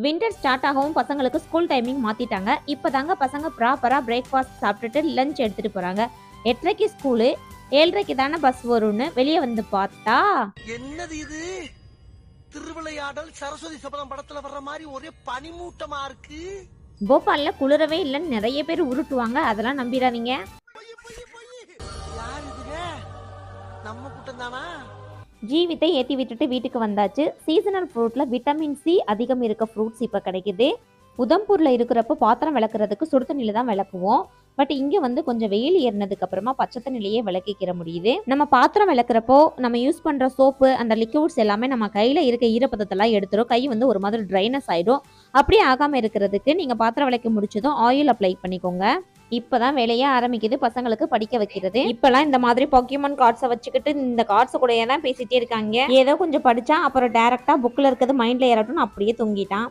Winter start ஆகவும் பசங்களுக்கு school timing மாத்திட்டாங்க. இப்பதாங்க பசங்க ப்ராப்பரா பிரேக்ஃபாஸ்ட் சாப்பிட்டுட்டு லஞ்ச் எடுத்துட்டு போறாங்க. 8:30க்கு ஸ்கூலு, 7:30க்கு தானே பஸ் வரும்னு வெளியே வந்து பார்த்தா என்னது இது? திருவிளையாடல் சரஸ்வதி சபதம் படத்துல வர்ற மாதிரி ஒரே பனிமூட்டமா இருக்கு. போபால்ல குளிரவே இல்லைன்னு நிறைய பேர் உருட்டுவாங்க. அதெல்லாம் நம்பிடாதீங்க. யார் இதுங்க? நம்ம கூட்டம் தானா? ஜீவித்தை ஏற்றி விட்டுட்டு வீட்டுக்கு வந்தாச்சு. சீசனல் ஃப்ரூட்ல விட்டமின் சி அதிகம் இருக்க ஃப்ரூட்ஸ் இப்போ கிடைக்குது. உதம்பூர்ல இருக்கிறப்போ பாத்திரம் விளக்குறதுக்கு சுடு தண்ணியில தான் விளக்குவோம். பட் இங்க வந்து கொஞ்சம் வெயில் ஏறினதுக்கு அப்புறமா பச்சை தண்ணிலேயே விளக்கிக்கிற முடியுது. நம்ம பாத்திரம் விளக்குறப்போ நம்ம யூஸ் பண்ற சோப்பு அந்த லிக்விட்ஸ் எல்லாமே நம்ம கையில இருக்க ஈரப்பதத்தெல்லாம் எடுத்துரும். கை வந்து ஒரு மாதிரி ட்ரைனஸ் ஆயிடும். அப்படியே ஆகாம இருக்கிறதுக்கு நீங்க பாத்திரம் விளக்கி முடிச்சதும் ஆயில் அப்ளை பண்ணிக்கோங்க. இப்பதான் வேலையே ஆரம்பிக்குது பசங்களுக்கு படிக்க வைக்கிறது. இப்பெல்லாம் இந்த மாதிரி பொக்கிமான் கார்ட்ஸை வச்சுக்கிட்டு இந்த கார்ட்ஸ் கூட தான் பேசிட்டே இருக்காங்க. ஏதோ கொஞ்சம் படிச்சா அப்புறம் டைரக்டா புக்ல இருக்கிறது மைண்ட்ல ஏறட்டும்னு அப்படியே தூங்கிட்டான்.